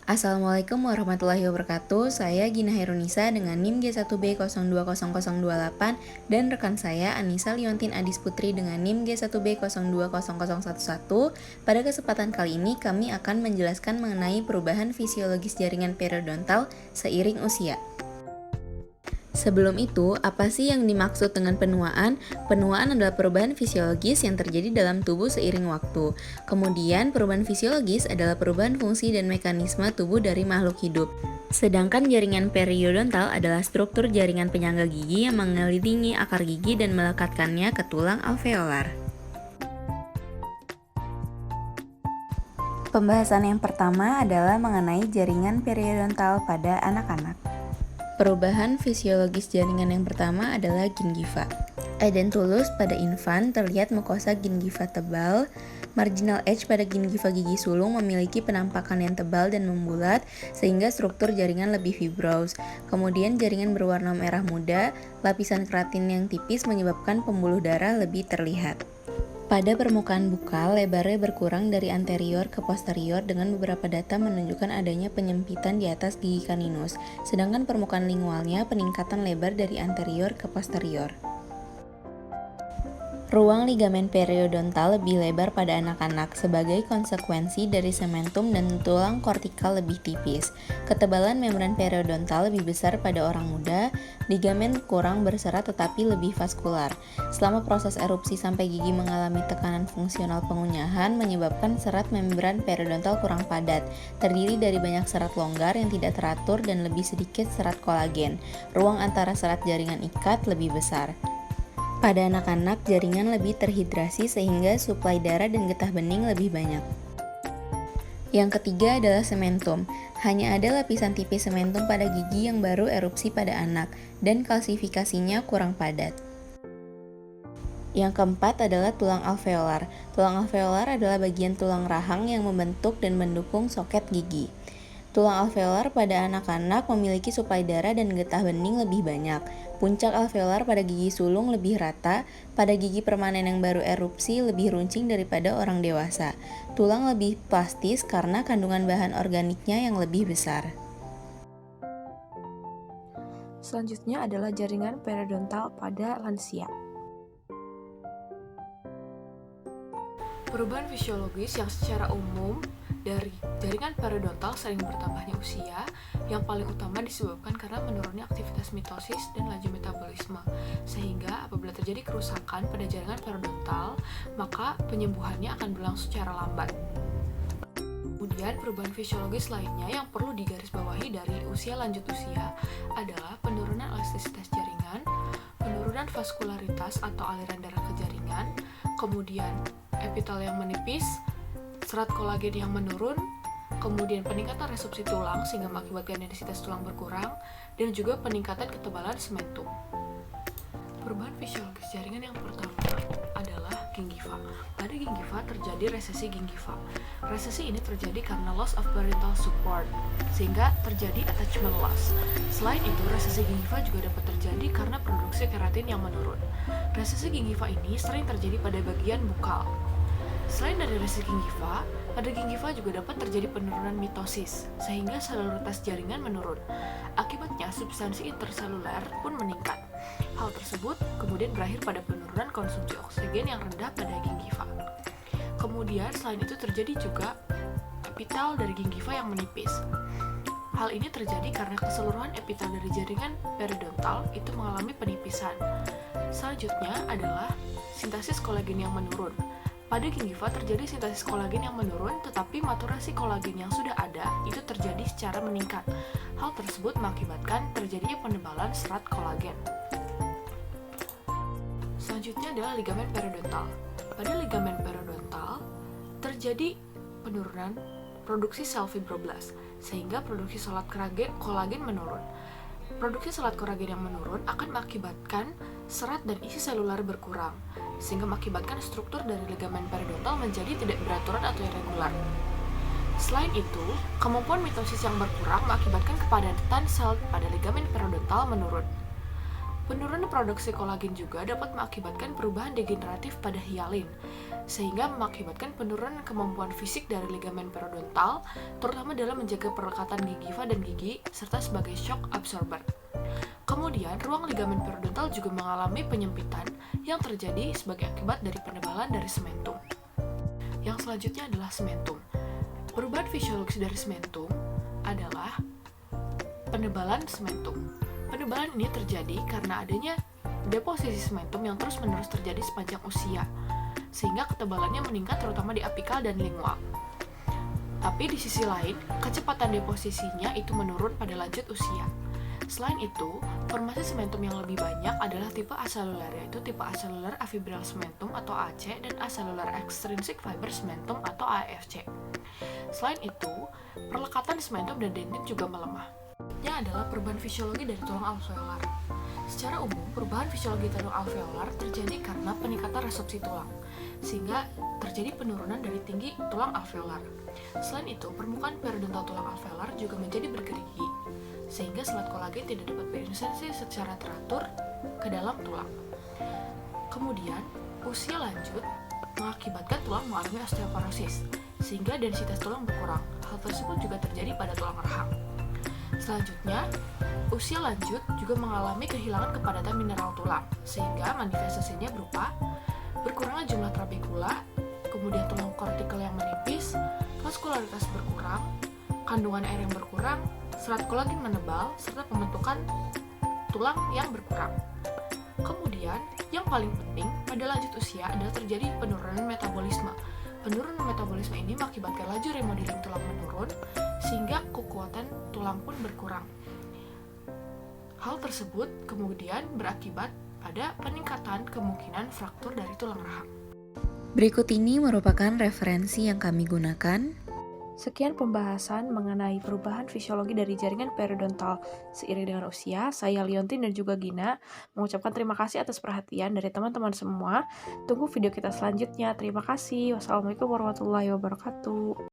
Assalamualaikum warahmatullahi wabarakatuh. Saya Gina Herunisa dengan NIM G1B020028 dan rekan saya Anissa Liontin Adis Putri dengan NIM G1B020011. Pada kesempatan kali ini kami akan menjelaskan mengenai perubahan fisiologis jaringan periodontal seiring usia. Sebelum itu, apa sih yang dimaksud dengan penuaan? Penuaan adalah perubahan fisiologis yang terjadi dalam tubuh seiring waktu. Kemudian, perubahan fisiologis adalah perubahan fungsi dan mekanisme tubuh dari makhluk hidup. Sedangkan jaringan periodontal adalah struktur jaringan penyangga gigi yang mengelilingi akar gigi dan melekatkannya ke tulang alveolar. Pembahasan yang pertama adalah mengenai jaringan periodontal pada anak-anak. Perubahan fisiologis jaringan yang pertama adalah gingiva. Edentulus pada infan terlihat mukosa gingiva tebal. Marginal edge pada gingiva gigi sulung memiliki penampakan yang tebal dan membulat sehingga struktur jaringan lebih fibros. Kemudian jaringan berwarna merah muda, lapisan keratin yang tipis menyebabkan pembuluh darah lebih terlihat. Pada permukaan bukal, lebarnya berkurang dari anterior ke posterior dengan beberapa data menunjukkan adanya penyempitan di atas gigi caninus, sedangkan permukaan lingualnya peningkatan lebar dari anterior ke posterior. Ruang ligamen periodontal lebih lebar pada anak-anak sebagai konsekuensi dari sementum dan tulang kortikal lebih tipis. Ketebalan membran periodontal lebih besar pada orang muda, ligamen kurang berserat tetapi lebih vaskular. Selama proses erupsi sampai gigi mengalami tekanan fungsional pengunyahan menyebabkan serat membran periodontal kurang padat, terdiri dari banyak serat longgar yang tidak teratur dan lebih sedikit serat kolagen. Ruang antara serat jaringan ikat lebih besar. Pada anak-anak, jaringan lebih terhidrasi sehingga suplai darah dan getah bening lebih banyak. Yang ketiga adalah sementum. Hanya ada lapisan tipis sementum pada gigi yang baru erupsi pada anak, dan kalsifikasinya kurang padat. Yang keempat adalah tulang alveolar. Tulang alveolar adalah bagian tulang rahang yang membentuk dan mendukung soket gigi. Tulang alveolar pada anak-anak memiliki suplai darah dan getah bening lebih banyak. Puncak alveolar pada gigi sulung lebih rata, pada gigi permanen yang baru erupsi lebih runcing daripada orang dewasa. Tulang lebih plastis karena kandungan bahan organiknya yang lebih besar. Selanjutnya adalah jaringan periodontal pada lansia. Perubahan fisiologis yang secara umum dari jaringan periodontal sering bertambahnya usia yang paling utama disebabkan karena menurunnya aktivitas mitosis dan laju metabolisme, sehingga apabila terjadi kerusakan pada jaringan periodontal maka penyembuhannya akan berlangsung secara lambat. Kemudian perubahan fisiologis lainnya yang perlu digarisbawahi dari usia lanjut usia adalah penurunan elastisitas jaringan, penurunan vaskularitas atau aliran darah ke jaringan, kemudian epitel yang menipis, serat kolagen yang menurun, kemudian peningkatan resorpsi tulang sehingga mengakibatkan densitas tulang berkurang, dan juga peningkatan ketebalan sementum. Perubahan fisiologis jaringan yang pertama adalah gingiva. Pada gingiva terjadi resesi gingiva. Resesi ini terjadi karena loss of parental support, sehingga terjadi attachment loss. Selain itu, resesi gingiva juga dapat terjadi karena produksi keratin yang menurun. Resesi gingiva ini sering terjadi pada bagian bukal. Selain dari resesi gingiva, pada gingiva juga dapat terjadi penurunan mitosis, sehingga selularitas jaringan menurun. Akibatnya, substansi interseluler pun meningkat. Hal tersebut kemudian berakhir pada penurunan konsumsi oksigen yang rendah pada gingiva. Kemudian, selain itu terjadi juga epitel dari gingiva yang menipis. Hal ini terjadi karena keseluruhan epitel dari jaringan periodontal itu mengalami penipisan. Selanjutnya adalah sintesis kolagen yang menurun. Pada gingiva terjadi sintesis kolagen yang menurun, tetapi maturasi kolagen yang sudah ada itu terjadi secara meningkat. Hal tersebut mengakibatkan terjadinya penebalan serat kolagen. Selanjutnya adalah ligamen periodontal. Pada ligamen periodontal terjadi penurunan produksi sel fibroblast, sehingga produksi serat kolagen menurun. Produksi serat kolagen yang menurun akan mengakibatkan serat dan isi seluler berkurang, sehingga mengakibatkan struktur dari ligamen periodontal menjadi tidak beraturan atau irregular. Selain itu, kemampuan mitosis yang berkurang mengakibatkan kepadatan sel pada ligamen periodontal menurun. Penurunan produksi kolagen juga dapat mengakibatkan perubahan degeneratif pada hialin, sehingga mengakibatkan penurunan kemampuan fisik dari ligamen periodontal, terutama dalam menjaga perlekatan gingiva dan gigi, serta sebagai shock absorber. Kemudian, ruang ligamen periodontal juga mengalami penyempitan yang terjadi sebagai akibat dari penebalan dari sementum. Yang selanjutnya adalah sementum. Perubahan fisiologis dari sementum adalah penebalan sementum. Penebalan ini terjadi karena adanya deposisi sementum yang terus-menerus terjadi sepanjang usia, sehingga ketebalannya meningkat terutama di apikal dan lingual. Tapi di sisi lain, kecepatan deposisinya itu menurun pada lanjut usia. Selain itu, formasi sementum yang lebih banyak adalah tipe aseluler, yaitu tipe aseluler afibral sementum atau AC dan aseluler extrinsic fiber sementum atau AFC. Selain itu, perlekatan sementum dan dentin juga melemah. Ini adalah perubahan fisiologi dari tulang alveolar. Secara umum, perubahan fisiologi tulang alveolar terjadi karena peningkatan resorpsi tulang, sehingga terjadi penurunan dari tinggi tulang alveolar. Selain itu, permukaan periodontal tulang alveolar juga menjadi bergerigi, sehingga selat kolagen tidak dapat berinsersi secara teratur ke dalam tulang. Kemudian, usia lanjut mengakibatkan tulang mengalami osteoporosis, sehingga densitas tulang berkurang. Hal tersebut juga terjadi pada tulang rahang. Selanjutnya, usia lanjut juga mengalami kehilangan kepadatan mineral tulang, sehingga manifestasinya berupa berkurangnya jumlah trabekula, kemudian tulang kortikal yang menipis, vaskularitas berkurang, kandungan air yang berkurang, serat kolagen menebal, serta pembentukan tulang yang berkurang. Kemudian, yang paling penting pada lanjut usia adalah terjadi penurunan metabolisme. Penurunan metabolisme ini mengakibatkan laju remodeling tulang menurun, sehingga kekuatan tulang pun berkurang. Hal tersebut kemudian berakibat pada peningkatan kemungkinan fraktur dari tulang rahang. Berikut ini merupakan referensi yang kami gunakan. Sekian pembahasan mengenai perubahan fisiologi dari jaringan periodontal seiring dengan usia. Saya Liontin dan juga Gina mengucapkan terima kasih atas perhatian dari teman-teman semua. Tunggu video kita selanjutnya. Terima kasih. Wassalamualaikum warahmatullahi wabarakatuh.